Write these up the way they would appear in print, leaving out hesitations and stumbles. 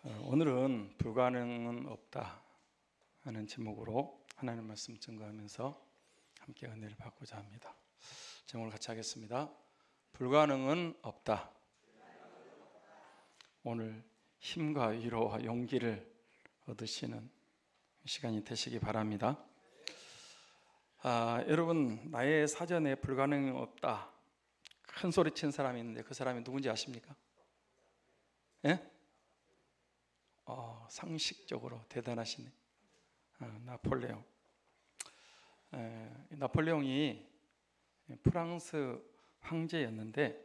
오늘은 불가능은 없다 하는 제목으로 하나님 말씀 증거하면서 함께 은혜를 받고자 합니다. 제목을 같이 하겠습니다. 불가능은 없다. 오늘 힘과 위로와 용기를 얻으시는 시간이 되시기 바랍니다. 여러분, 나의 사전에 불가능은 없다 큰 소리 친 사람이 있는데 그 사람이 누군지 아십니까? 예? 상식적으로 대단하시네. 나폴레옹. 나폴레옹이 프랑스 황제였는데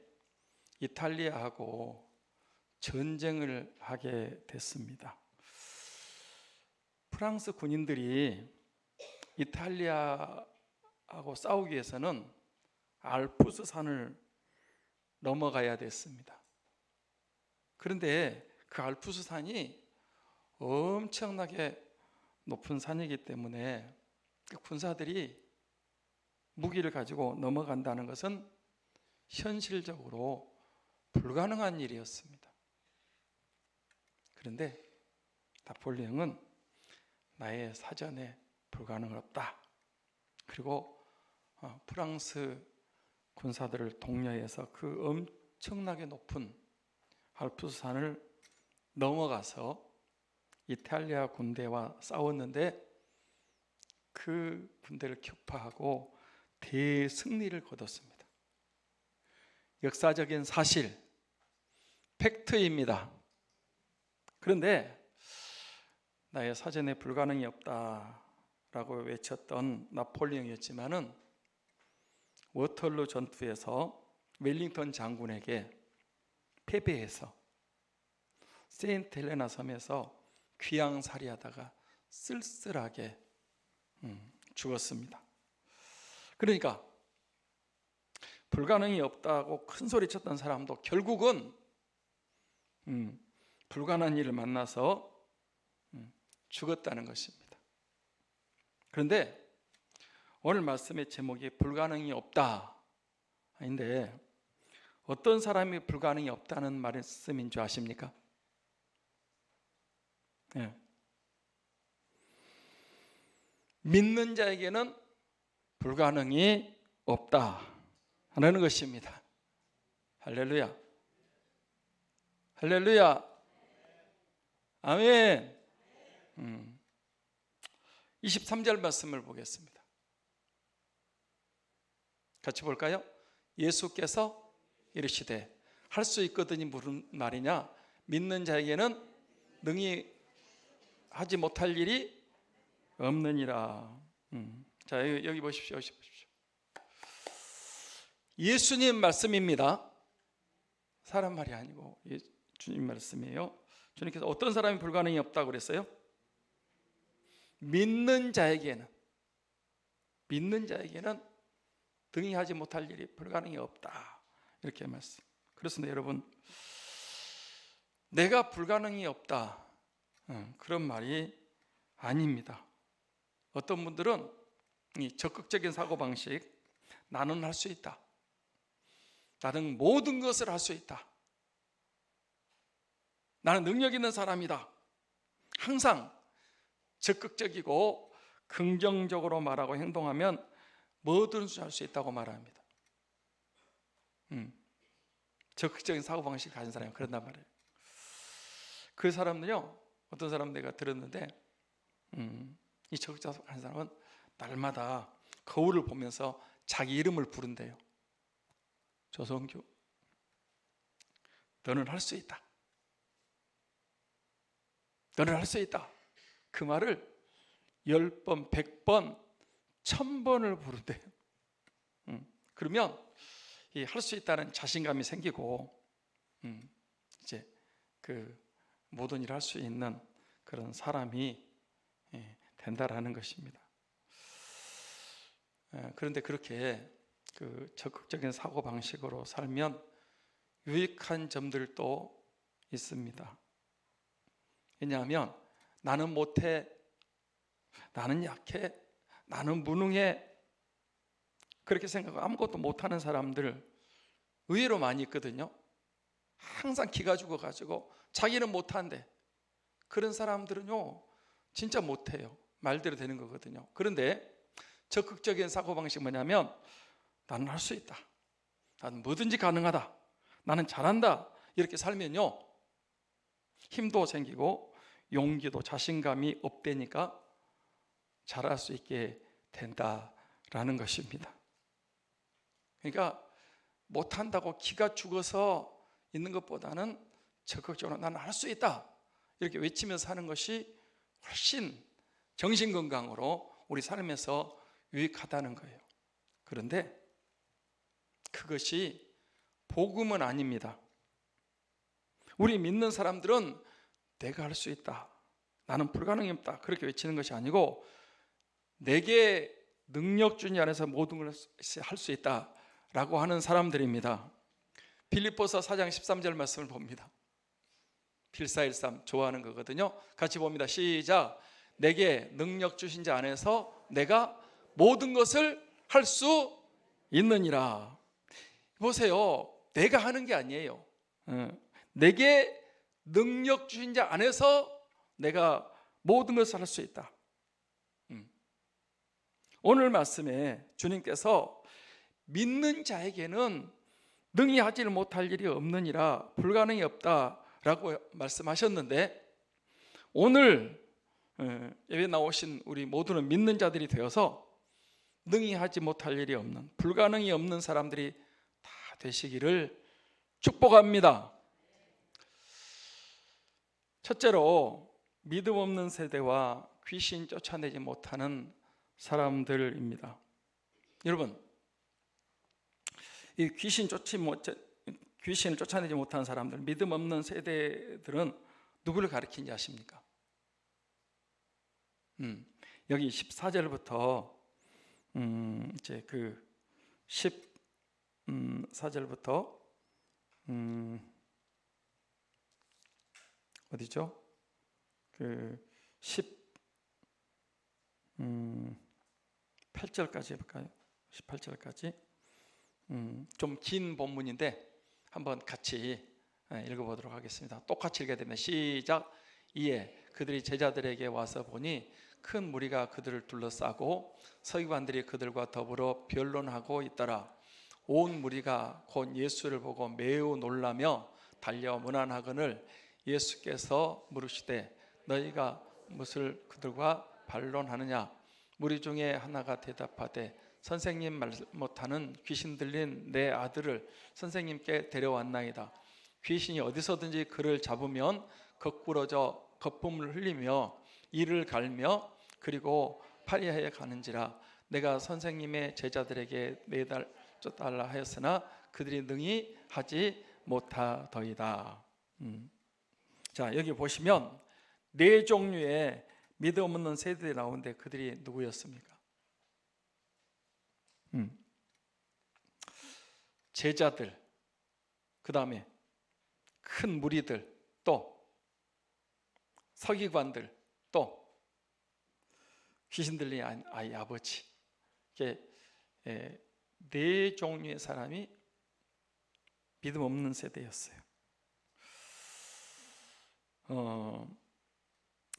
이탈리아하고 전쟁을 하게 됐습니다. 프랑스 군인들이 이탈리아하고 싸우기 위해서는 알프스 산을 넘어가야 됐습니다. 그런데 그 알프스 산이 엄청나게 높은 산이기 때문에 군사들이 무기를 가지고 넘어간다는 것은 현실적으로 불가능한 일이었습니다. 그런데 나폴레옹은 나의 사전에 불가능은 없다. 그리고 프랑스 군사들을 독려해서 그 엄청나게 높은 알프스 산을 넘어가서 이탈리아 군대와 싸웠는데 그 군대를 격파하고 대승리를 거뒀습니다. 역사적인 사실, 팩트입니다. 그런데 나의 사전에 불가능이 없다라고 외쳤던 나폴레옹이었지만은 워털루 전투에서 웰링턴 장군에게 패배해서 세인트 헬레나 섬에서 귀양살이하다가 쓸쓸하게 죽었습니다. 그러니까 불가능이 없다고 큰 소리 쳤던 사람도 결국은 불가능한 일을 만나서 죽었다는 것입니다. 그런데 오늘 말씀의 제목이 불가능이 없다 인데 어떤 사람이 불가능이 없다는 말씀인 줄 아십니까? 네. 믿는 자에게는 불가능이 없다라는 것입니다. 할렐루야. 할렐루야. 아멘. 23절 말씀을 보겠습니다. 같이 볼까요? 예수께서 이르시되 할 수 있거든이 무슨 말이냐? 믿는 자에게는 능히 하지 못할 일이 없느니라. 자, 여기 보십시오. 예수님 말씀입니다. 사람 말이 아니고 주님 말씀이에요. 주님께서 어떤 사람이 불가능이 없다고 그랬어요? 믿는 자에게는 등이 하지 못할 일이 불가능이 없다. 이렇게 말씀. 그렇습니다, 여러분. 내가 불가능이 없다. 그런 말이 아닙니다. 어떤 분들은 이 적극적인 사고방식, 나는 할 수 있다. 나는 모든 것을 할 수 있다. 나는 능력 있는 사람이다. 항상 적극적이고 긍정적으로 말하고 행동하면 뭐든지 할 수 있다고 말합니다. 적극적인 사고방식 가진 사람이 그런단 말이에요. 그 사람은요, 어떤 사람 내가 들었는데 이 적극적으로 하는 사람은 날마다 거울을 보면서 자기 이름을 부른대요. 조성규, 너는 할 수 있다. 너는 할 수 있다. 그 말을 10번, 100번, 1000번을 부른대요. 그러면 이 할 수 있다는 자신감이 생기고 이제 그 모든 일을 할 수 있는 그런 사람이 된다라는 것입니다. 그런데 그렇게 그 적극적인 사고 방식으로 살면 유익한 점들도 있습니다. 왜냐하면 나는 못해, 나는 약해, 나는 무능해, 그렇게 생각하고 아무것도 못하는 사람들 의외로 많이 있거든요. 항상 기가 죽어가지고 자기는 못한대, 그런 사람들은요 진짜 못해요. 말대로 되는 거거든요. 그런데 적극적인 사고방식이 뭐냐면 나는 할 수 있다, 나는 뭐든지 가능하다, 나는 잘한다, 이렇게 살면요 힘도 생기고 용기도 자신감이 업되니까 잘할 수 있게 된다라는 것입니다. 그러니까 못한다고 기가 죽어서 있는 것보다는 적극적으로 나는 할 수 있다 이렇게 외치면서 사는 것이 훨씬 정신건강으로 우리 삶에서 유익하다는 거예요. 그런데 그것이 복음은 아닙니다. 우리 믿는 사람들은 내가 할 수 있다, 나는 불가능이 없다 그렇게 외치는 것이 아니고 내게 능력 주니 안에서 모든 걸 할 수 있다라고 하는 사람들입니다. 빌립보서 4장 13절 말씀을 봅니다. 필사일삼 좋아하는 거거든요. 같이 봅니다. 시작. 내게 능력 주신 자 안에서 내가 모든 것을 할 수 있느니라. 보세요. 내가 하는 게 아니에요. 내게 능력 주신 자 안에서 내가 모든 것을 할 수 있다. 오늘 말씀에 주님께서 믿는 자에게는 능히 하지를 못할 일이 없느니라, 불가능이 없다라고 말씀하셨는데 오늘 예배 나오신 우리 모두는 믿는 자들이 되어서 능히 하지 못할 일이 없는, 불가능이 없는 사람들이 다 되시기를 축복합니다. 첫째로 믿음 없는 세대와 귀신 쫓아내지 못하는 사람들입니다. 여러분, 이 귀신을 쫓아내지 못하는 사람들, 믿음 없는 세대들은 누구를 가리키는지 아십니까? 여기 14절부터 이제 그 14절부터 어디죠? 그 18절까지 해볼까요? 18절까지 좀 긴 본문인데 한번 같이 읽어보도록 하겠습니다. 똑같이 읽어야 됩니다. 시작. 이에 그들이 제자들에게 와서 보니 큰 무리가 그들을 둘러싸고 서기관들이 그들과 더불어 변론하고 있더라. 온 무리가 곧 예수를 보고 매우 놀라며 달려 문안하거늘 예수께서 물으시되 너희가 무엇을 그들과 반론하느냐? 무리 중에 하나가 대답하되 선생님 말 못하는 귀신 들린 내 아들을 선생님께 데려왔나이다. 귀신이 어디서든지 그를 잡으면 거꾸러져 거품을 흘리며 이를 갈며 그리고 파리하여 가는지라. 내가 선생님의 제자들에게 내달라 하였으나 그들이 능히 하지 못하더이다. 자, 여기 보시면 네 종류의 믿음 없는 세대들이 나오는데 그들이 누구였습니까? 제자들, 그 다음에 큰 무리들, 또 서기관들, 또 귀신 들린 아이 아버지. 이게 네 종류의 사람이 믿음 없는 세대였어요.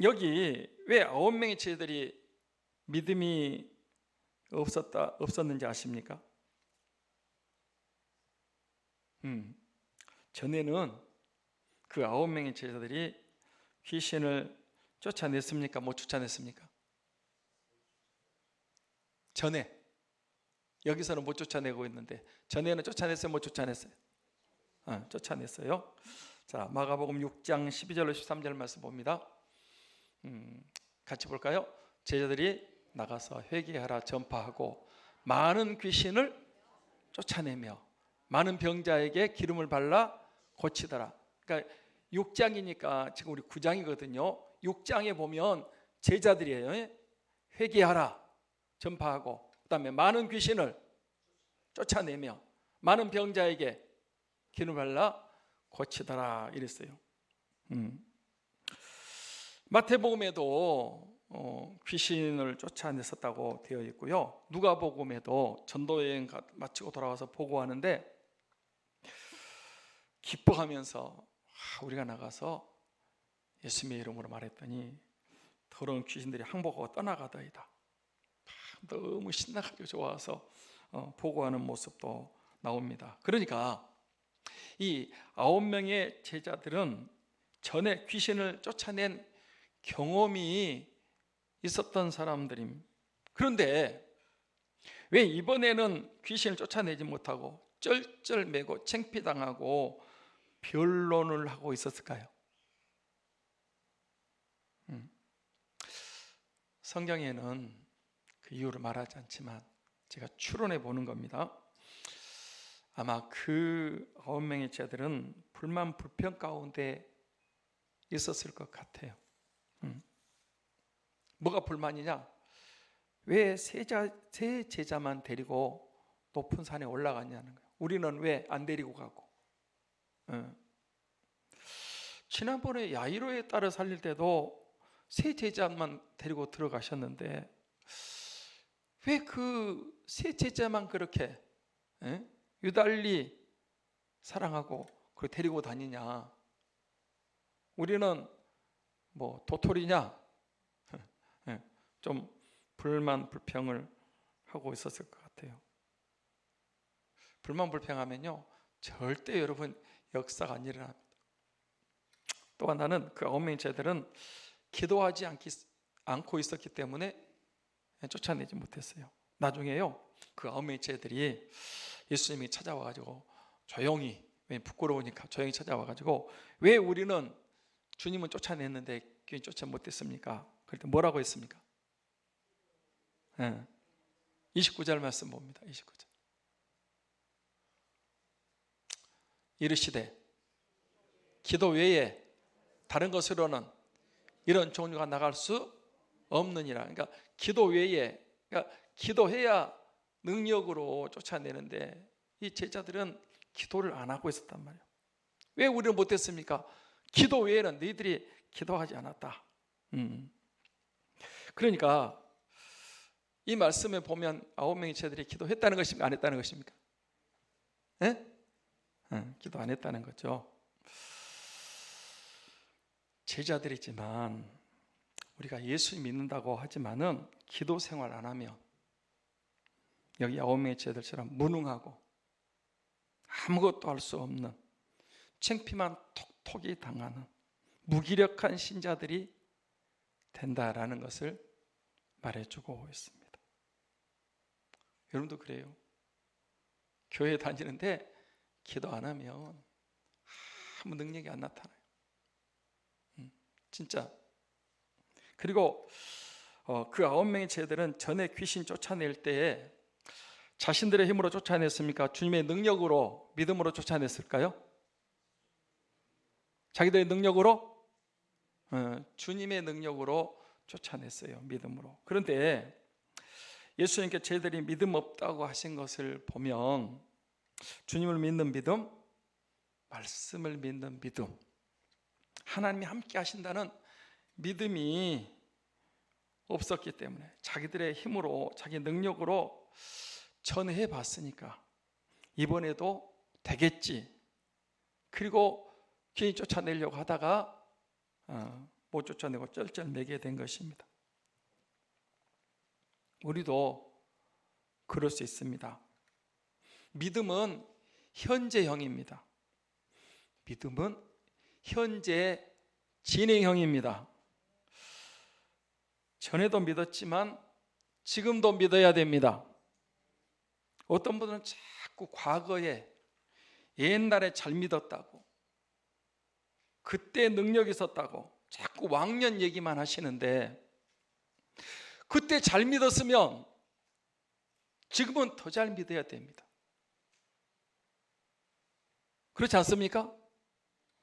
여기 왜 9명의 제자들이 믿음이 없었는지 아십니까? 전에는 그 9명의 제자들이 귀신을 쫓아냈습니까? 못 쫓아냈습니까? 전에, 여기서는 못 쫓아내고 있는데 전에는 쫓아냈어요? 못 쫓아냈어요? 쫓아냈어요. 자, 마가복음 6장 12절로 13절 말씀 봅니다. 같이 볼까요? 제자들이 나가서 회개하라 전파하고 많은 귀신을 쫓아내며 많은 병자에게 기름을 발라 고치더라. 그러니까 6장이니까 지금 우리 9장이거든요. 6장에 보면 제자들이에요. 회개하라 전파하고 그다음에 많은 귀신을 쫓아내며 많은 병자에게 기름을 발라 고치더라 이랬어요. 마태복음에도 귀신을 쫓아냈었다고 되어 있고요. 누가복음에도 전도여행 마치고 돌아와서 보고하는데 기뻐하면서 우리가 나가서 예수님의 이름으로 말했더니 더러운 귀신들이 항복하고 떠나가더이다. 너무 신나가지고 좋아서 보고하는 모습도 나옵니다. 그러니까 이 9명의 제자들은 전에 귀신을 쫓아낸 경험이 있었던 사람들입니다. 그런데 왜 이번에는 귀신을 쫓아내지 못하고 쩔쩔매고 창피당하고 변론을 하고 있었을까요? 성경에는 그 이유를 말하지 않지만 제가 추론해 보는 겁니다. 아마 그 9명의 제자들은 불만 불평 가운데 있었을 것 같아요. 뭐가 불만이냐? 왜 세 제자만 데리고 높은 산에 올라갔냐는 거예요. 우리는 왜 안 데리고 가고? 지난번에 야이로의 딸을 살릴 때도 세 제자만 데리고 들어가셨는데 왜 그 세 제자만 그렇게 유달리 사랑하고 그걸 데리고 다니냐? 우리는 뭐 도토리냐? 좀 불만 불평을 하고 있었을 것 같아요. 불만 불평하면요 절대 여러분 역사가 안 일어납니다. 또 하나는 그 9명의 제자들은 기도하지 않고 있었기 때문에 쫓아내지 못했어요. 나중에요 그 9명의 제자들이 예수님이 찾아와가지고 조용히, 왜 부끄러우니까 조용히 찾아와가지고 왜 우리는 주님은 쫓아냈는데 귀신 쫓아 못했습니까? 그럴 때 뭐라고 했습니까? 29절 말씀 봅니다. 29절. 이르시되 기도 외에 다른 것으로는 이런 종류가 나갈 수 없느니라. 그러니까 기도 외에, 그러니까 기도해야 능력으로 쫓아내는데 이 제자들은 기도를 안 하고 있었단 말이에요. 왜 우리는 못했습니까? 기도 외에는 너희들이 기도하지 않았다. 그러니까 이 말씀에 보면 9명의 제자들이 기도했다는 것입니까? 안 했다는 것입니까? 기도 안 했다는 거죠. 제자들이지만 우리가 예수 믿는다고 하지만은 기도 생활 안 하면 여기 9명의 제자들처럼 무능하고 아무것도 할 수 없는 창피만 톡톡이 당하는 무기력한 신자들이 된다라는 것을 말해주고 있습니다. 여러분도 그래요. 교회 다니는데 기도 안 하면 아무 능력이 안 나타나요. 진짜. 그리고 그 9명의 제자들은 전에 귀신 쫓아낼 때에 자신들의 힘으로 쫓아냈습니까? 주님의 능력으로, 믿음으로 쫓아냈을까요? 자기들의 능력으로? 주님의 능력으로 쫓아냈어요. 믿음으로. 그런데 예수님께 제자들이 믿음 없다고 하신 것을 보면 주님을 믿는 믿음, 말씀을 믿는 믿음, 하나님이 함께 하신다는 믿음이 없었기 때문에 자기들의 힘으로, 자기 능력으로 전해 봤으니까 이번에도 되겠지. 그리고 귀신 쫓아내려고 하다가 못 쫓아내고 쩔쩔매게 된 것입니다. 우리도 그럴 수 있습니다. 믿음은 현재형입니다. 믿음은 현재 진행형입니다. 전에도 믿었지만 지금도 믿어야 됩니다. 어떤 분들은 자꾸 과거에 옛날에 잘 믿었다고, 그때 능력이 있었다고 자꾸 왕년 얘기만 하시는데 그때 잘 믿었으면 지금은 더 잘 믿어야 됩니다. 그렇지 않습니까?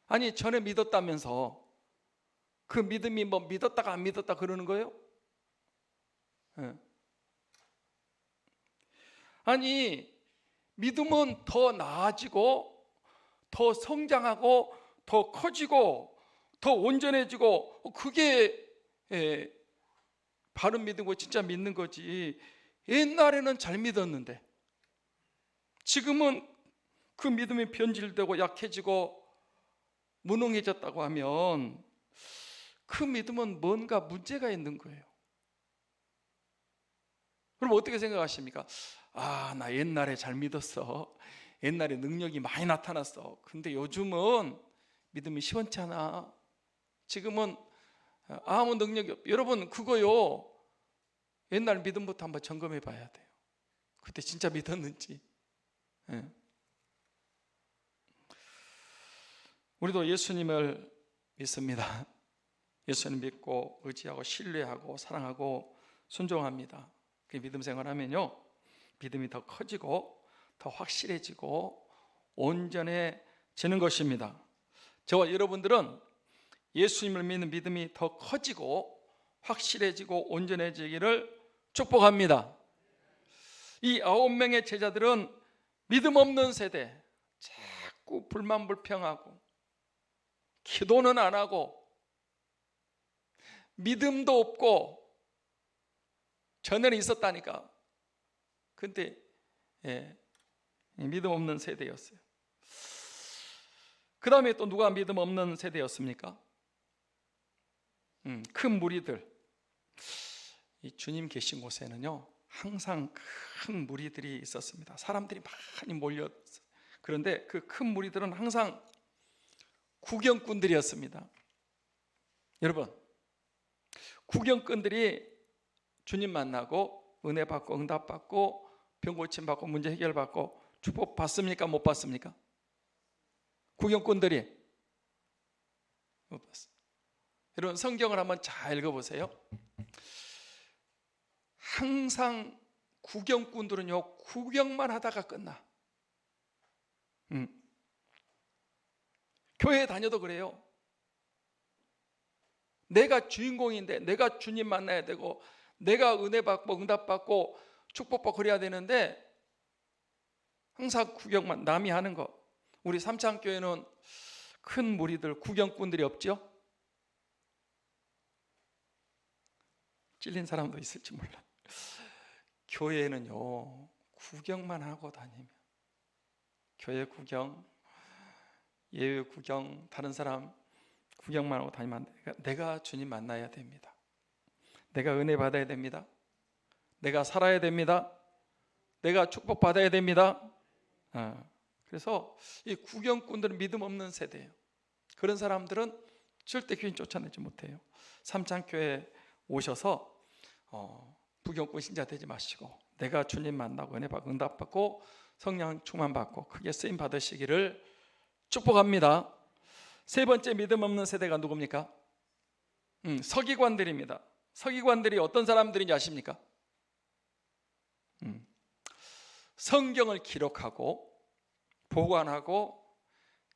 아니 전에 믿었다면서 그 믿음이 뭐 믿었다가 안 믿었다 그러는 거예요? 아니 믿음은 더 나아지고 더 성장하고 더 커지고 더 온전해지고 그게 바른 믿음이고 진짜 믿는 거지. 옛날에는 잘 믿었는데 지금은 그 믿음이 변질되고 약해지고 무능해졌다고 하면 그 믿음은 뭔가 문제가 있는 거예요. 그럼 어떻게 생각하십니까? 나 옛날에 잘 믿었어. 옛날에 능력이 많이 나타났어. 근데 요즘은 믿음이 시원치 않아. 지금은 아무 능력이 없. 여러분, 그거요, 옛날 믿음부터 한번 점검해 봐야 돼요. 그때 진짜 믿었는지. 예. 우리도 예수님을 믿습니다. 예수님 믿고 의지하고 신뢰하고 사랑하고 순종합니다. 그 믿음 생활하면요, 믿음이 더 커지고 더 확실해지고 온전해지는 것입니다. 저와 여러분들은 예수님을 믿는 믿음이 더 커지고 확실해지고 온전해지기를 축복합니다. 이 9명의 제자들은 믿음 없는 세대, 자꾸 불만불평하고 기도는 안 하고 믿음도 없고 전에는 있었다니까. 근데 믿음 없는 세대였어요. 그 다음에 또 누가 믿음 없는 세대였습니까? 큰 무리들. 이 주님 계신 곳에는요, 항상 큰 무리들이 있었습니다. 사람들이 많이 몰렸어요. 그런데 그 큰 무리들은 항상 구경꾼들이었습니다. 여러분, 구경꾼들이 주님 만나고 은혜 받고 응답 받고 병 고침 받고 문제 해결 받고 축복 받습니까? 못 받습니까? 구경꾼들이 못 받습니다. 여러분, 성경을 한번 잘 읽어보세요. 항상 구경꾼들은요, 구경만 하다가 끝나. 교회 다녀도 그래요. 내가 주인공인데, 내가 주님 만나야 되고, 내가 은혜 받고 응답 받고 축복 받고 그래야 되는데 항상 구경만, 남이 하는 거. 우리 삼창교회는 큰 무리들, 구경꾼들이 없죠? 찔린 사람도 있을지 몰라. 교회는요, 구경만 하고 다니면, 교회 구경, 예외 구경, 다른 사람 구경만 하고 다니면 안 돼. 내가 주님 만나야 됩니다. 내가 은혜 받아야 됩니다. 내가 살아야 됩니다. 내가 축복 받아야 됩니다. 그래서 이 구경꾼들은 믿음 없는 세대예요. 그런 사람들은 절대 귀신 쫓아내지 못해요. 삼창교회 오셔서 구경꾼 신자 되지 마시고, 내가 주님 만나고 은혜 받고 응답 받고 성령 충만 받고 크게 쓰임 받으시기를 축복합니다. 세 번째 믿음 없는 세대가 누굽니까? 서기관들입니다. 서기관들이 어떤 사람들인지 아십니까? 성경을 기록하고 보관하고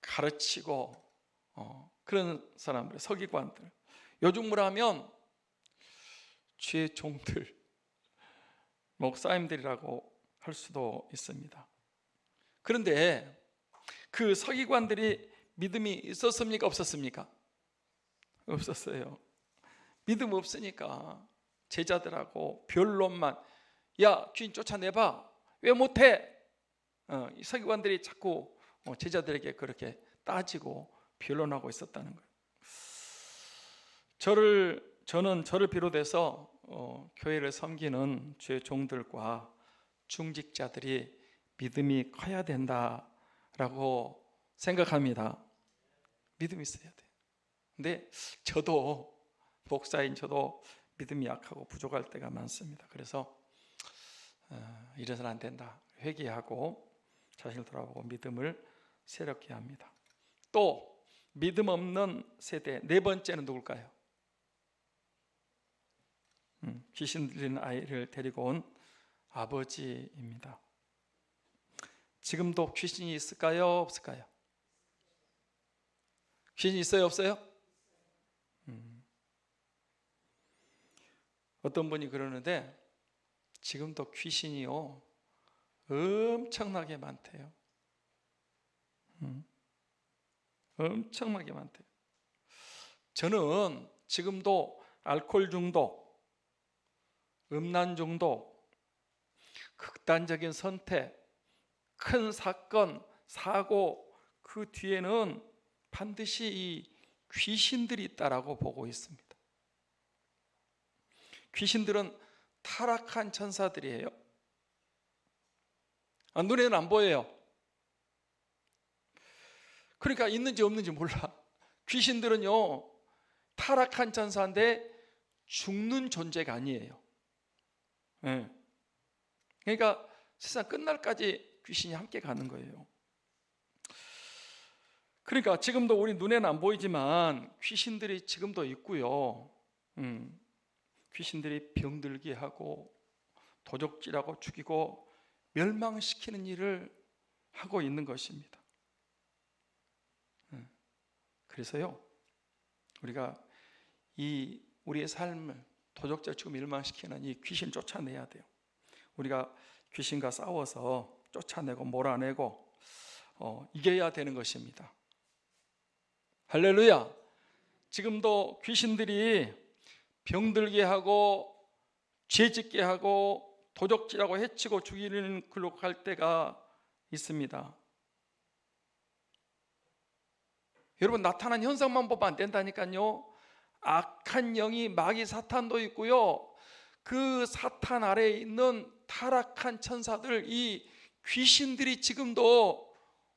가르치고 그런 사람들, 서기관들. 요즘으로 하면 주의 종들, 목사님들이라고 할 수도 있습니다. 그런데 그 서기관들이 믿음이 있었습니까? 없었습니까? 없었어요. 믿음 없으니까 제자들하고 변론만, 야, 귀신 쫓아내봐, 왜 못해? 이 서기관들이 자꾸 제자들에게 그렇게 따지고 변론하고 있었다는 거예요. 저는 저를 비롯해서 교회를 섬기는 주의 종들과 중직자들이 믿음이 커야 된다라고 생각합니다. 믿음이 있어야 돼요. 근데 저도, 목사인 저도 믿음이 약하고 부족할 때가 많습니다. 그래서 이래서는 안 된다, 회개하고 자신을 돌아보고 믿음을 새롭게 합니다. 또 믿음 없는 세대 네 번째는 누굴까요? 귀신 들린 아이를 데리고 온 아버지입니다. 지금도 귀신이 있을까요? 없을까요? 귀신이 있어요? 없어요? 어떤 분이 그러는데 지금도 귀신이요, 엄청나게 많대요. 엄청나게 많대요. 저는 지금도 알코올 중독, 음란 중독, 극단적인 선택, 큰 사건, 사고, 그 뒤에는 반드시 이 귀신들이 있다라고 보고 있습니다. 귀신들은 타락한 천사들이에요. 눈에는 안 보여요. 그러니까 있는지 없는지 몰라. 귀신들은요, 타락한 천사인데 죽는 존재가 아니에요. 네. 그러니까 세상 끝날까지 귀신이 함께 가는 거예요. 그러니까 지금도 우리 눈에는 안 보이지만 귀신들이 지금도 있고요. 귀신들이 병들게 하고 도적질하고 죽이고 멸망시키는 일을 하고 있는 것입니다. 그래서요, 우리가 우리의 삶을 도적질 죽고 멸망시키는 이 귀신 쫓아내야 돼요. 우리가 귀신과 싸워서 쫓아내고 몰아내고 이겨야 되는 것입니다. 할렐루야. 지금도 귀신들이 병들게 하고 죄짓게 하고 도적질하고 해치고 죽이는 글로 갈 때가 있습니다. 여러분, 나타난 현상만 보면 안 된다니까요. 악한 영이 마귀 사탄도 있고요, 그 사탄 아래에 있는 타락한 천사들, 이 귀신들이 지금도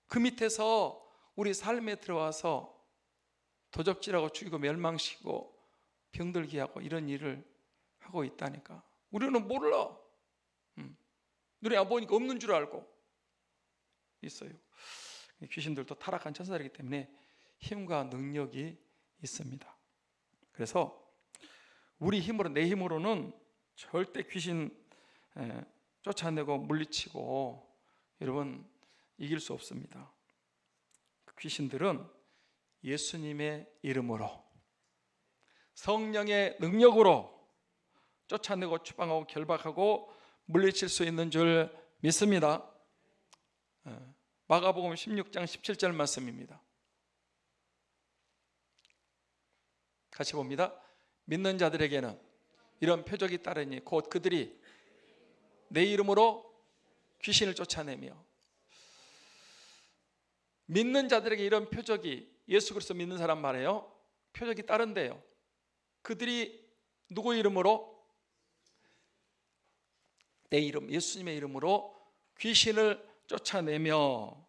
그 밑에서 우리 삶에 들어와서 도적질하고 죽이고 멸망시키고 병들게 하고 이런 일을 하고 있다니까. 우리는 몰라. 눈에 안 보니까 없는 줄 알고 있어요. 귀신들도 타락한 천사들이기 때문에 힘과 능력이 있습니다. 그래서 우리 힘으로, 내 힘으로는 절대 귀신 쫓아내고 물리치고 여러분 이길 수 없습니다. 귀신들은 예수님의 이름으로, 성령의 능력으로 쫓아내고 추방하고 결박하고 물리칠 수 있는 줄 믿습니다. 마가복음 16장 17절 말씀입니다. 같이 봅니다. 믿는 자들에게는 이런 표적이 따르니 곧 그들이 내 이름으로 귀신을 쫓아내며. 믿는 자들에게 이런 표적이, 예수 그리스도 믿는 사람 말이에요, 표적이 따른대요. 그들이 누구 이름으로? 내 이름, 예수님의 이름으로 귀신을 쫓아내며.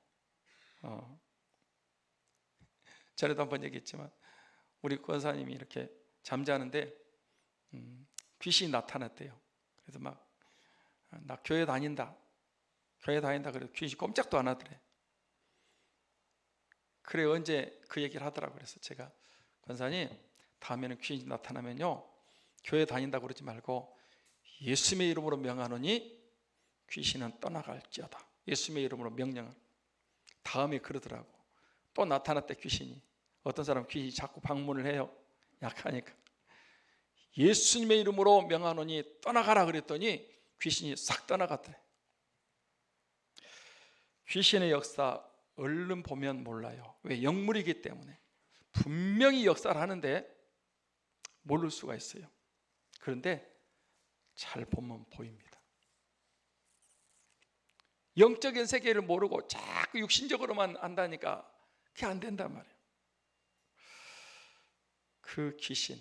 전에도 한번 얘기했지만 우리 권사님이 이렇게 잠자는데 귀신이 나타났대요. 그래서 막 나 교회 다닌다 그래서 귀신이 꼼짝도 안 하더래. 그래, 언제 그 얘기를 하더라고요. 그래서 제가, 권사님, 다음에는 귀신이 나타나면요, 교회 다닌다고 그러지 말고 예수님의 이름으로 명하노니 귀신은 떠나갈지어다. 예수님의 이름으로 명령을. 다음에 그러더라고. 또 나타났대, 귀신이. 어떤 사람 귀신이 자꾸 방문을 해요. 약하니까. 예수님의 이름으로 명하노니 떠나가라 그랬더니 귀신이 싹 떠나갔더래. 귀신의 역사 얼른 보면 몰라요. 왜? 영물이기 때문에. 분명히 역사를 하는데 모를 수가 있어요. 그런데 잘 보면 보입니다. 영적인 세계를 모르고 자꾸 육신적으로만 안다니까 그게 안 된단 말이에요. 그 귀신,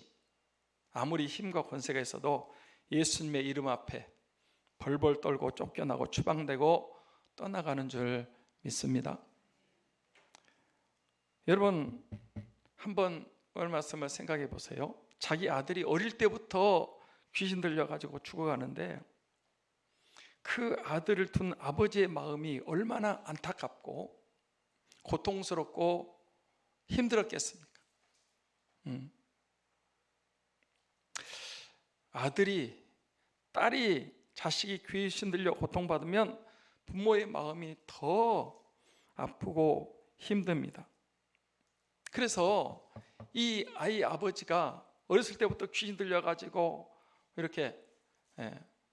아무리 힘과 권세가 있어도 예수님의 이름 앞에 벌벌 떨고 쫓겨나고 추방되고 떠나가는 줄 믿습니다. 여러분, 한번 오늘 말씀을 생각해 보세요. 자기 아들이 어릴 때부터 귀신 들려가지고 죽어가는데 그 아들을 둔 아버지의 마음이 얼마나 안타깝고 고통스럽고 힘들었겠습니까? 아들이, 딸이, 자식이 귀신 들려 고통받으면 부모의 마음이 더 아프고 힘듭니다. 그래서 이 아이 아버지가 어렸을 때부터 귀신 들려가지고 이렇게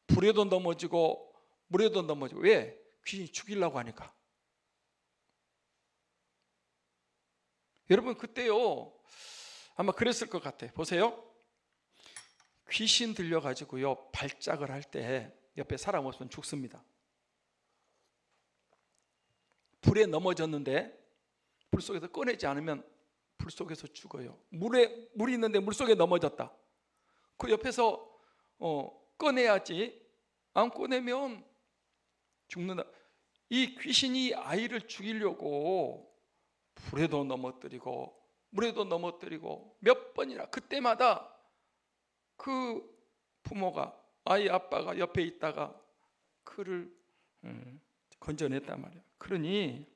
불에도 넘어지고 물에도 넘어지고. 왜? 귀신이 죽이려고 하니까. 여러분, 그때요 아마 그랬을 것 같아. 보세요. 귀신 들려가지고요 발작을 할 때 옆에 사람 없으면 죽습니다. 불에 넘어졌는데 불 속에서 꺼내지 않으면 불 속에서 죽어요. 물이 있는데 물 속에 넘어졌다. 그 옆에서 꺼내야지. 안 꺼내면 죽는다. 이 귀신이 아이를 죽이려고 불에도 넘어뜨리고 물에도 넘어뜨리고 몇 번이나, 그때마다 그 부모가, 아이 아빠가 옆에 있다가 그를 건져냈단 말이에요. 그러니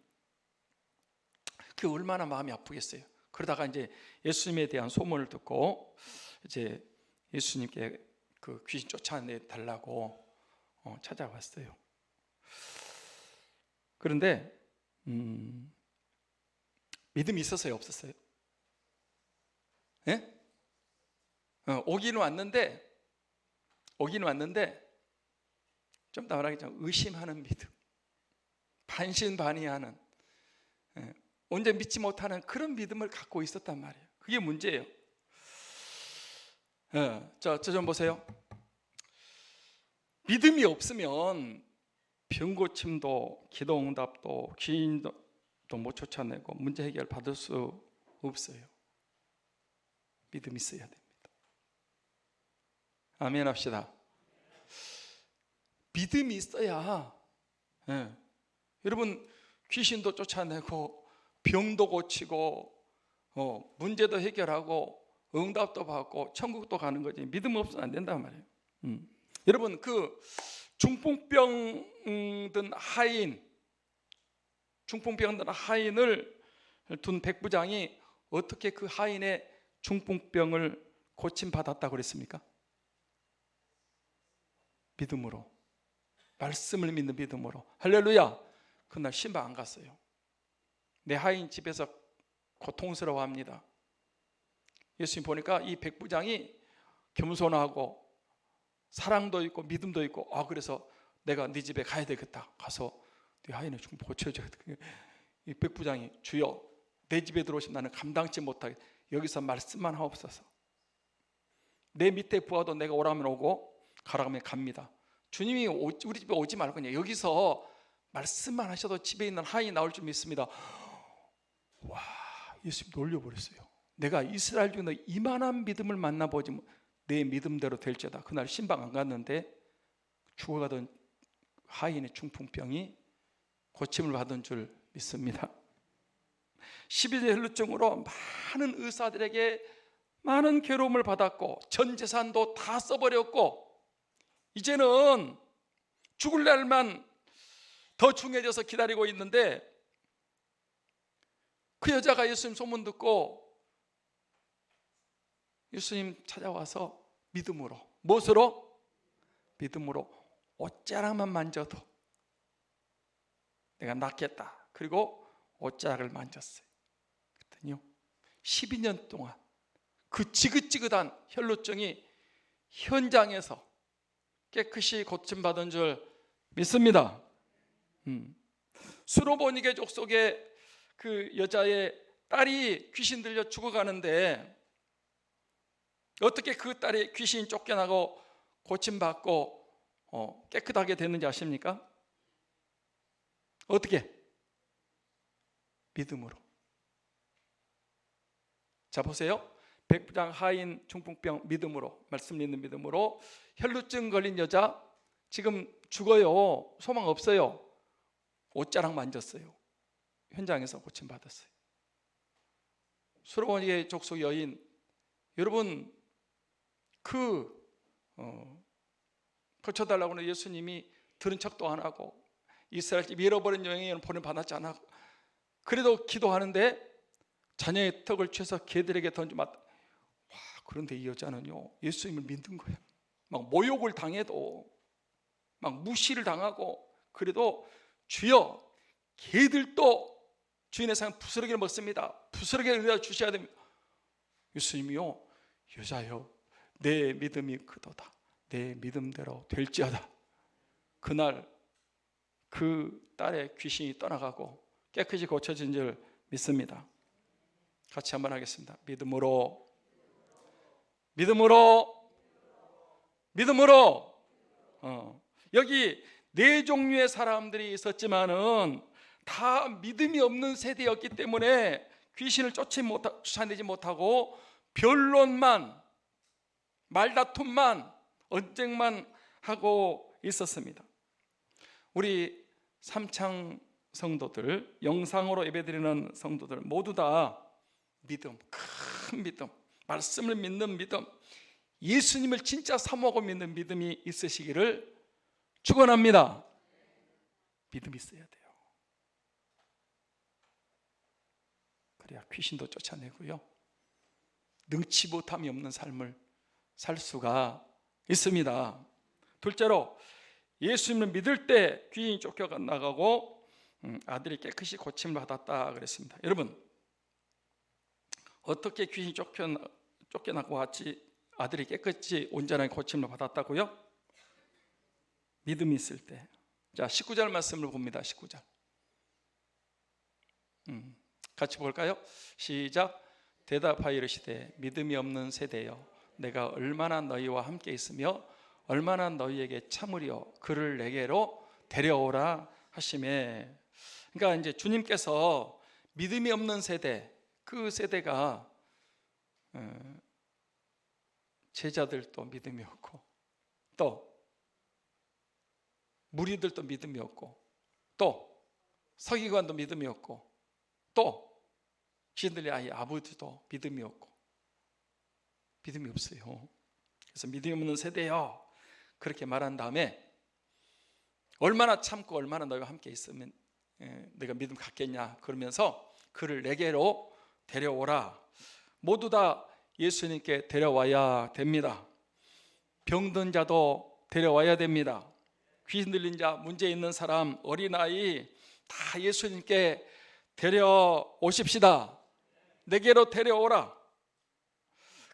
그 얼마나 마음이 아프겠어요. 그러다가 이제 예수님에 대한 소문을 듣고 이제 예수님께 그 귀신 쫓아내 달라고 찾아왔어요. 그런데 믿음이 있었어요, 없었어요? 예? 오기는 왔는데 좀 더 말하기 좀 의심하는 믿음, 반신반의하는, 온전히 믿지 못하는 그런 믿음을 갖고 있었단 말이에요. 그게 문제예요. 저 좀 보세요. 믿음이 없으면 병 고침도 기도 응답도 귀인도 못 쫓아내고 문제 해결 받을 수 없어요. 믿음이 있어야 됩니다. 아멘 합시다. 믿음이 있어야, 여러분, 귀신도 쫓아내고 병도 고치고 문제도 해결하고 응답도 받고 천국도 가는 거지. 믿음 없으면 안 된단 말이에요. 여러분, 그 중풍병 든 하인을 둔 백부장이 어떻게 그 하인의 중풍병을 고침받았다고 그랬습니까? 믿음으로, 말씀을 믿는 믿음으로. 할렐루야. 그날 신방 안 갔어요. 내 하인 집에서 고통스러워합니다. 예수님 보니까 이 백부장이 겸손하고 사랑도 있고 믿음도 있고, 그래서 내가 네 집에 가야 되겠다. 가서 네 하인을 좀 고쳐줘야 돼. 이 백부장이, 주여, 내 집에 들어오시면 나는 감당치 못하게, 여기서 말씀만 하옵소서. 내 밑에 부하도 내가 오라면 오고 가라고 하면 갑니다. 주님이 우리 집에 오지 말고 그냥 여기서 말씀만 하셔도 집에 있는 하인이 나올 줄 믿습니다. 와, 예수님 놀려버렸어요. 내가 이스라엘 중에 이만한 믿음을 만나보지, 내 믿음대로 될지어다. 그날 신방 안 갔는데 죽어가던 하인의 중풍병이 고침을 받은 줄 믿습니다. 12대 혈루증으로 많은 의사들에게 많은 괴로움을 받았고 전 재산도 다 써버렸고, 이제는 죽을 날만 더 중해져서 기다리고 있는데, 그 여자가 예수님 소문 듣고 예수님 찾아와서 믿음으로, 무엇으로? 믿음으로 옷자락만 만져도 내가 낫겠다. 그리고 옷자락을 만졌어요. 그랬더니요, 12년 동안 그 지긋지긋한 혈루증이 현장에서 깨끗이 고침받은 줄 믿습니다. 수로보니게 족속의 그 여자의 딸이 귀신 들려 죽어가는데 어떻게 그 딸의 귀신이 쫓겨나고 고침받고 깨끗하게 됐는지 아십니까? 어떻게? 믿음으로. 자, 보세요. 백부장 하인 중풍병 믿음으로, 말씀 믿는 믿음으로. 혈루증 걸린 여자 지금 죽어요. 소망 없어요. 옷자락 만졌어요. 현장에서 고침받았어요. 수로보니게 족속 여인, 여러분, 고쳐달라고는 예수님이 들은 척도 안 하고 이스라엘 집 잃어버린 여인은 보내 받았지 않아. 그래도 기도하는데 자녀의 턱을 쳐서 개들에게 던져맞다. 그런데 이 여자는요, 예수님을 믿는 거예요. 막 모욕을 당해도, 막 무시를 당하고, 그래도 주여, 개들도 주인의 상 부스러기를 먹습니다. 부스러기를 주셔야 됩니다. 예수님이요, 여자여, 내 믿음이 크도다. 내 믿음대로 될지어다. 그날 그 딸의 귀신이 떠나가고 깨끗이 고쳐진 줄 믿습니다. 같이 한번 하겠습니다. 믿음으로, 믿음으로, 믿음으로. 여기 네 종류의 사람들이 있었지만은 다 믿음이 없는 세대였기 때문에 귀신을 쫓아내지 못하고 변론만, 말다툼만, 언쟁만 하고 있었습니다. 우리 삼창 성도들, 영상으로 예배드리는 성도들 모두 다 믿음, 큰 믿음, 말씀을 믿는 믿음, 예수님을 진짜 사모하고 믿는 믿음이 있으시기를 축원합니다. 믿음이 있어야 돼요. 그래야 귀신도 쫓아내고요, 능치 못함이 없는 삶을 살 수가 있습니다. 둘째로, 예수님을 믿을 때 귀신이 쫓겨나가고 아들이 깨끗이 고침을 받았다 그랬습니다. 여러분, 어떻게 귀신이 쫓겨나고 같이 아들이 깨끗이 온전하게 고침을 받았다고요? 믿음이 있을 때. 자, 19절 말씀을 봅니다. 19절 같이 볼까요? 시작. 대답하여 이르시되 믿음이 없는 세대여, 내가 얼마나 너희와 함께 있으며 얼마나 너희에게 참으려 그를 내게로 데려오라 하시매. 그러니까 이제 주님께서 믿음이 없는 세대, 그 세대가 제자들도 믿음이 없고, 또 무리들도 믿음이 없고, 또 서기관도 믿음이 없고, 또 귀신들의 아이 아버지도 믿음이 없고, 믿음이 없어요. 그래서 믿음이 없는 세대요, 그렇게 말한 다음에 얼마나 참고 얼마나 너희와 함께 있으면 내가 믿음 갖겠냐 그러면서 그를 내게로 데려오라. 모두 다 예수님께 데려와야 됩니다. 병든 자도 데려와야 됩니다. 귀신 들린 자, 문제 있는 사람, 어린아이 다 예수님께 데려오십시다. 내게로 데려오라.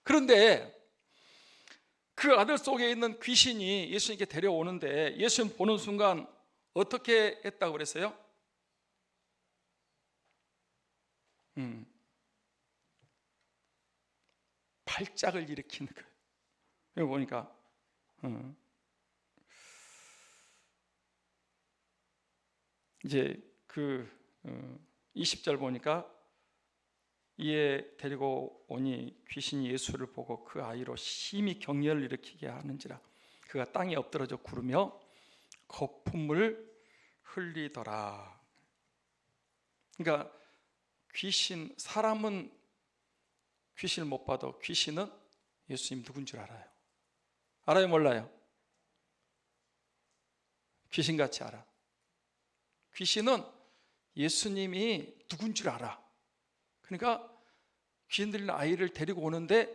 그런데 그 아들 속에 있는 귀신이 예수님께 데려오는데 예수님 보는 순간 어떻게 했다고 그랬어요? 발작을 일으키는 거예요. 여기 보니까 이제 그 20절 보니까 이에 데리고 오니 귀신이 예수를 보고 그 아이로 심히 경련을 일으키게 하는지라 그가 땅에 엎드러져 구르며 거품을 흘리더라. 그러니까 귀신, 사람은 귀신을 못 봐도 귀신은 예수님 누군 줄 알아요. 알아요, 몰라요? 귀신같이 알아. 귀신은 예수님이 누군 줄 알아. 그러니까 귀신 들린 아이를 데리고 오는데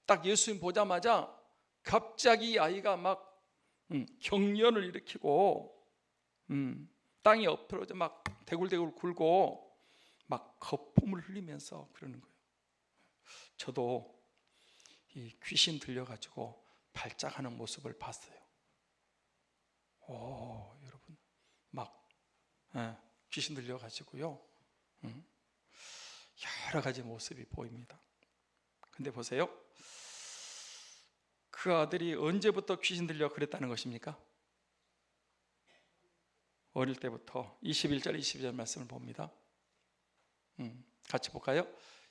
딱 예수님 보자마자 갑자기 아이가 막 경련을 일으키고 땅에 엎드러져 막 대굴대굴 굴고 막 거품을 흘리면서 그러는 거예요. 저도 이 귀신 들려가지고 발작하는 모습을 봤어요. 여러분, 막 귀신 들려가지고요, 여러 가지 모습이 보입니다. 근데 보세요, 그 아들이 언제부터 귀신 들려 그랬다는 것입니까? 어릴 때부터. 21절 22절 말씀을 봅니다. 같이 볼까요?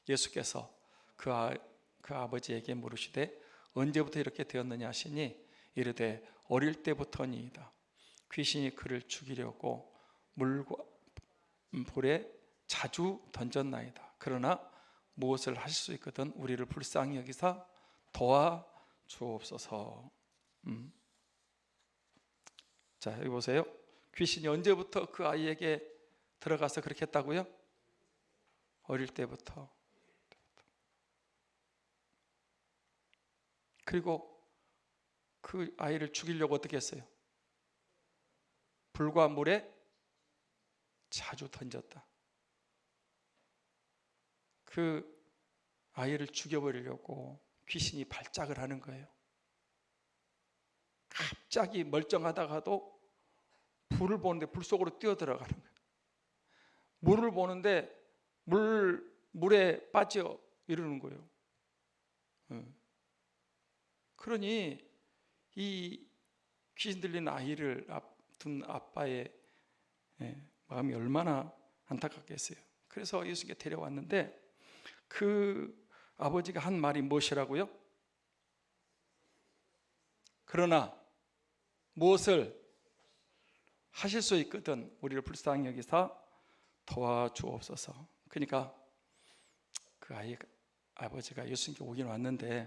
예수께서 그 아버지에게 물으시되 언제부터 이렇게 되었느냐 하시니 이르되 어릴 때부터니이다. 귀신이 그를 죽이려고 물과 불에 자주 던졌나이다. 그러나 무엇을 하실 수 있거든 우리를 불쌍히 여기사 도와주옵소서. 자, 여기 보세요. 귀신이 언제부터 그 아이에게 들어가서 그렇게 했다고요? 어릴 때부터. 그리고 그 아이를 죽이려고 어떻게 했어요? 불과 물에 자주 던졌다. 그 아이를 죽여버리려고 귀신이 발작을 하는 거예요. 갑자기 멀쩡하다가도 불을 보는데 불 속으로 뛰어들어가는 거예요. 물을 보는데 물에 빠져 이러는 거예요. 그러니 이 귀신 들린 아이를 둔 아빠의 마음이 얼마나 안타깝겠어요. 그래서 예수님께 데려왔는데 그 아버지가 한 말이 무엇이라고요? 그러나 무엇을 하실 수 있거든 우리를 불쌍히 여기사 도와주옵소서. 그러니까 그 아버지가 예수님께 오긴 왔는데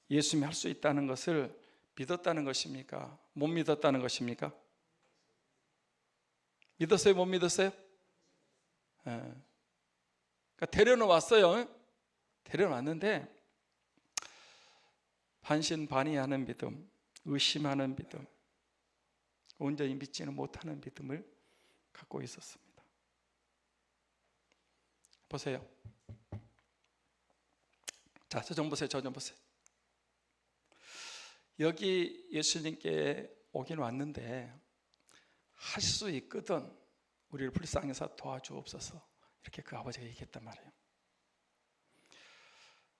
예수님이 할 수 있다는 것을 믿었다는 것입니까? 못 믿었다는 것입니까? 믿었어요? 못 믿었어요? 그러니까 데려는 왔어요. 데려는 왔는데 반신반의하는 믿음, 의심하는 믿음, 온전히 믿지는 못하는 믿음을 갖고 있었습니다. 보세요. 자, 저 좀 보세요. 저 좀 보세요. 여기 예수님께 오긴 왔는데 할 수 있거든 우리를 불쌍히 여기사 도와주옵소서. 이렇게 그 아버지가 얘기했단 말이에요.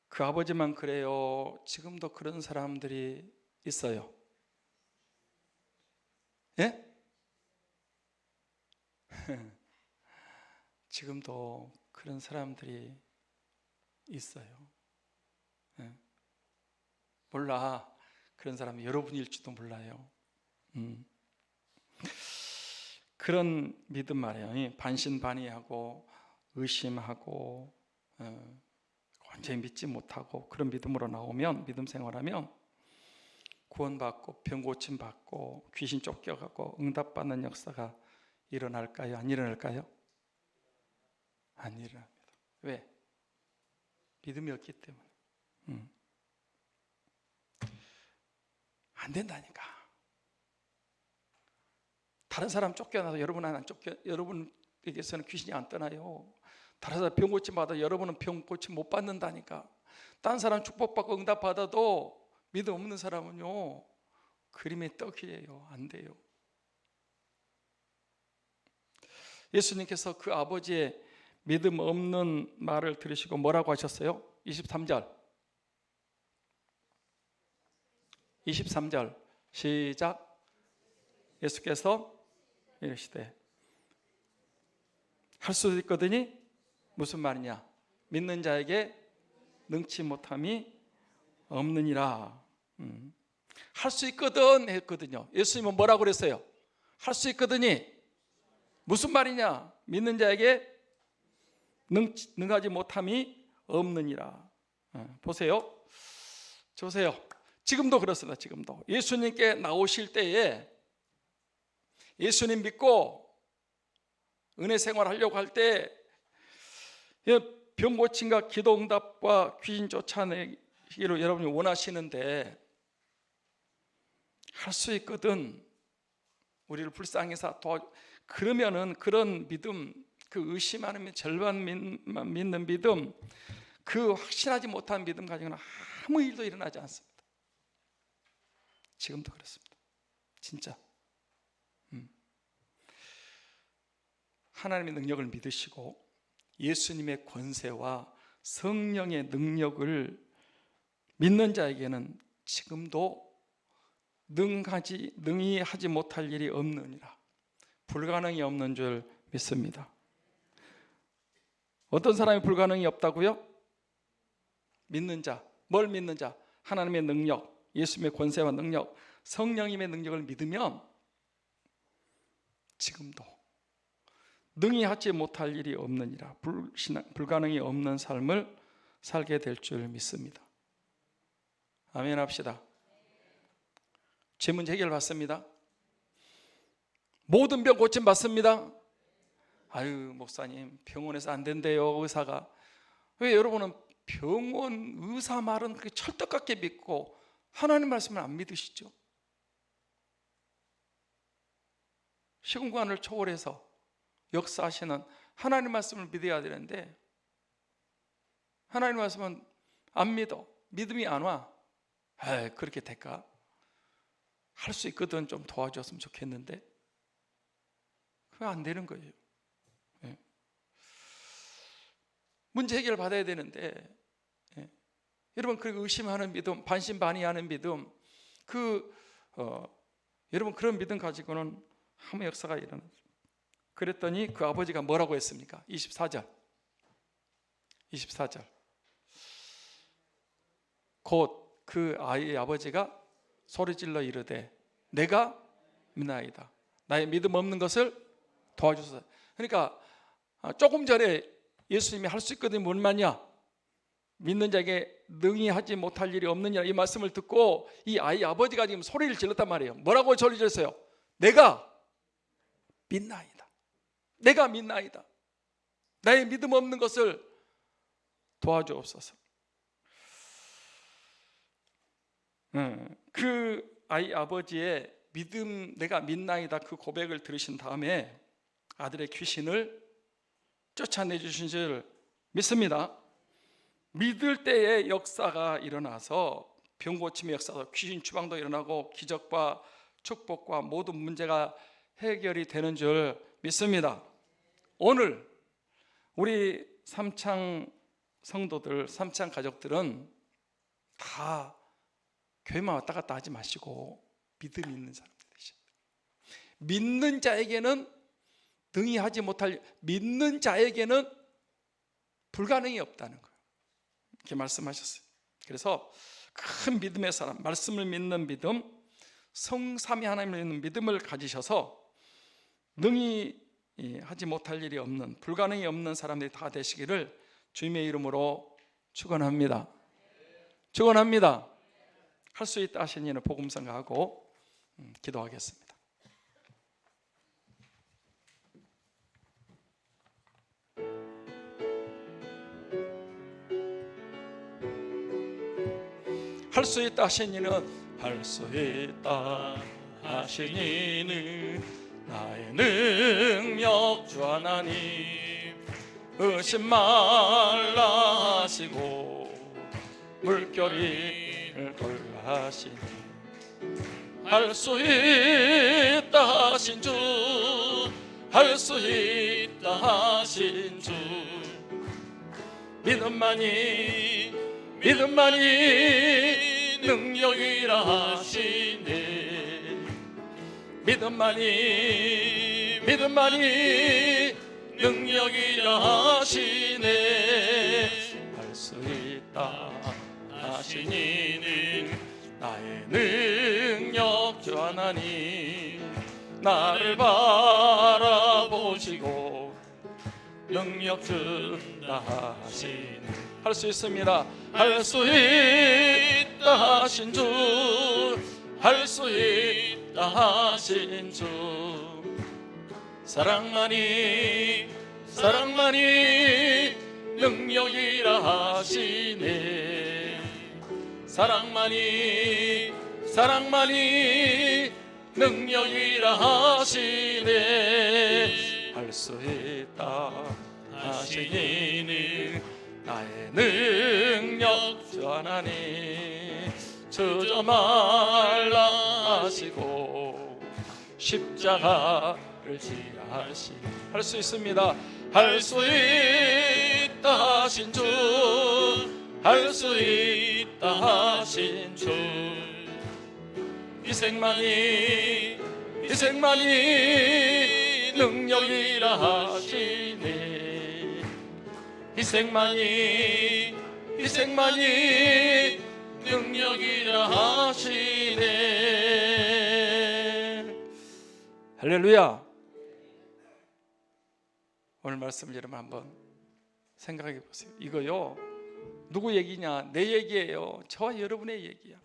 그 아버지만 그래요? 지금도 그런 사람들이 있어요? 예? 지금도 그런 사람들이 있어요. 예. 몰라. 그런 사람이 여러분일지도 몰라요. 그런 믿음 말이에요. 반신반의하고 의심하고 완전히 믿지 못하고 그런 믿음으로 나오면, 믿음 생활하면 구원받고 병 고침 받고 귀신 쫓겨가고 응답받는 역사가 일어날까요? 안 일어날까요? 안 일어납니다. 왜? 믿음이 없기 때문에. 안 된다니까. 다른 사람 쫓겨나서 여러분은 안 쫓겨, 여러분에게서는 귀신이 안 떠나요. 다른 사람 병 고침 받아 여러분은 병 고침 못 받는다니까. 다른 사람 축복받고 응답 받아도 믿음 없는 사람은요 그림의 떡이에요. 안 돼요. 예수님께서 그 아버지의 믿음 없는 말을 들으시고 뭐라고 하셨어요? 23절 시작. 예수께서 이르시되 할 수 있거든이 무슨 말이냐? 믿는 자에게 능치 못함이 없느니라. 할 수 있거든 했거든요. 예수님은 뭐라고 그랬어요? 할 수 있거든이 무슨 말이냐? 믿는 자에게 능하지 못함이 없느니라. 보세요. 지금도 그렇습니다. 지금도 예수님께 나오실 때에 예수님 믿고 은혜 생활하려고 할 때 병 고침과 기도 응답과 귀신 쫓아내기를 여러분이 원하시는데 할 수 있거든 우리를 불쌍히 여기사 그러면은 그런 믿음, 그 의심하는 절반 믿는 믿음, 그 확신하지 못한 믿음 가지고는 아무 일도 일어나지 않습니다. 지금도 그렇습니다. 진짜 하나님의 능력을 믿으시고 예수님의 권세와 성령의 능력을 믿는 자에게는 지금도 능히 하지 못할 일이 없느니라. 불가능이 없는 줄 믿습니다. 어떤 사람이 불가능이 없다고요? 믿는 자. 뭘 믿는 자? 하나님의 능력, 예수님의 권세와 능력, 성령님의 능력을 믿으면 지금도 능히 하지 못할 일이 없느니라. 불가능이 없는 삶을 살게 될 줄 믿습니다. 아멘 합시다. 제 문제 해결 받습니다. 모든 병 고침 받습니다. 아유 목사님 병원에서 안 된대요 의사가. 왜 여러분은 병원 의사 말은 그렇게 철떡같게 믿고 하나님 말씀을 안 믿으시죠? 시공간을 초월해서 역사하시는 하나님 말씀을 믿어야 되는데 하나님 말씀은 안 믿어. 믿음이 안 와. 그렇게 될까? 할 수 있거든 좀 도와줬으면 좋겠는데 그거 안 되는 거예요. 문제 해결 받아야 되는데 여러분 그 의심하는 믿음, 반신반의하는 믿음, 여러분 그런 믿음 가지고는 아무 역사가 일어나죠. 그랬더니 그 아버지가 뭐라고 했습니까? 24절 곧 그 아이의 아버지가 소리질러 이르되 내가 믿나이다. 나의 믿음 없는 것을 도와주소서. 그러니까 조금 전에 예수님이 할 수 있거든요. 뭔 말이냐? 믿는 자에게 능히 하지 못할 일이 없느냐, 이 말씀을 듣고 이 아이 아버지가 지금 소리를 질렀단 말이에요. 뭐라고 소리 질렀어요? 내가 믿나이다. 내가 믿나이다. 나의 믿음 없는 것을 도와주옵소서. 그 아이 아버지의 믿음, 내가 믿나이다, 그 고백을 들으신 다음에 아들의 귀신을 쫓아내 주신 줄 믿습니다. 믿을 때의 역사가 일어나서 병 고침의 역사도, 귀신 추방도 일어나고 기적과 축복과 모든 문제가 해결이 되는 줄 믿습니다. 오늘 우리 삼창 성도들, 삼창 가족들은 다 교회만 왔다 갔다 하지 마시고 믿음이 있는 사람들 되십니다. 믿는 자에게는 능히 하지 못할, 믿는 자에게는 불가능이 없다는 거예요. 이렇게 말씀하셨어요. 그래서 큰 믿음의 사람, 말씀을 믿는 믿음, 성삼위 하나님을 믿는 믿음을 가지셔서 능히 하지 못할 일이 없는, 불가능이 없는 사람들이 다 되시기를 주님의 이름으로 축원합니다. 축원합니다. 할 수 있다 하신 이는 복음 선가하고 기도하겠습니다. 할 수 있다 하신 이는, 할 수 있다 하신 이는 나의 능력 주 하나님, 의심 말라 하시고 물결을 돌라 하시니, 할 수 있다 하신 주, 할 수 있다 하신 주, 믿음만이 능력이라 하시네. 믿음만이 능력이라 하시네. 할 수 있다 하신 이는 나의 능력 주 하나님, 나를 바라보시고 능력 준다 하시네. 할 수 있습니다. 할 수 있다 하신 주, 할 수 있다 하신 주, 사랑만이 능력이라 하시네. 사랑만이 능력이라 하시네. 할 수 있다 하신 이는 나의 능력 주 하나님, 저저 말라 하시고 십자가를 지라 하시. 할 수 있습니다. 할 수 있다 하신 주, 할 수 있다 하신 주, 희생만이 능력이라 하시네. 희생만이 능력이라 하시네. 할렐루야. 오늘 말씀을 여러분 한번 생각해 보세요. 이거요, 누구 얘기냐? 내 얘기예요. 저와 여러분의 얘기야.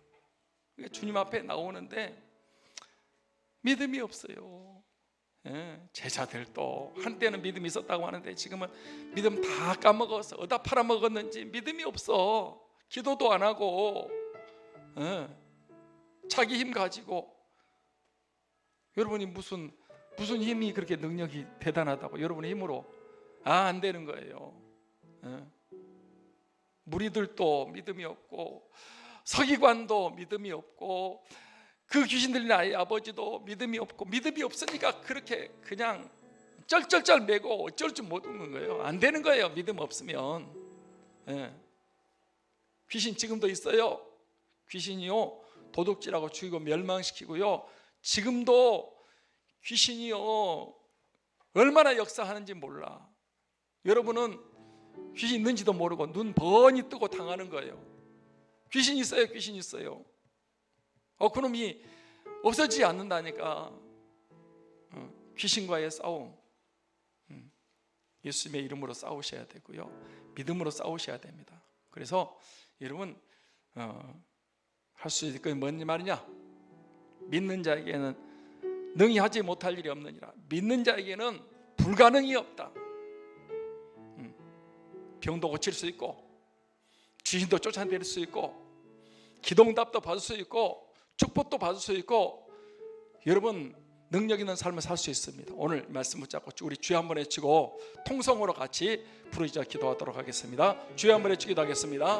주님 앞에 나오는데 믿음이 없어요. 제자들도 한때는 믿음이 있었다고 하는데 지금은 믿음 다 까먹어서 어디다 팔아먹었는지 믿음이 없어. 기도도 안 하고 자기 힘 가지고. 여러분이 무슨 힘이 그렇게 능력이 대단하다고 여러분의 힘으로? 안 되는 거예요. 무리들도 믿음이 없고, 서기관도 믿음이 없고, 그 귀신 들린 아이 아버지도 믿음이 없고, 믿음이 없으니까 그렇게 그냥 쩔쩔쩔 매고 어쩔 줄 모르는 거예요. 안 되는 거예요, 믿음 없으면. 귀신 지금도 있어요. 귀신이요, 도둑질하고 죽이고 멸망시키고요. 지금도 귀신이요, 얼마나 역사하는지 몰라. 여러분은 귀신 있는지도 모르고 눈 번히 뜨고 당하는 거예요. 귀신 있어요, 귀신 있어요. 그놈이 없어지지 않는다니까. 귀신과의 싸움, 예수님의 이름으로 싸우셔야 되고요, 믿음으로 싸우셔야 됩니다. 그래서 여러분 할 수 있을 것이 뭔 말이냐? 믿는 자에게는 능히 하지 못할 일이 없느니라. 믿는 자에게는 불가능이 없다. 병도 고칠 수 있고, 귀신도 쫓아낼 수 있고, 기도응답도 받을 수 있고, 축복도 받을 수 있고, 여러분 능력 있는 삶을 살 수 있습니다. 오늘 말씀 붙잡고 우리 주여 한번 외치고 통성으로 같이 부르짖어 기도하도록 하겠습니다. 주여 한번 외치기도 하겠습니다.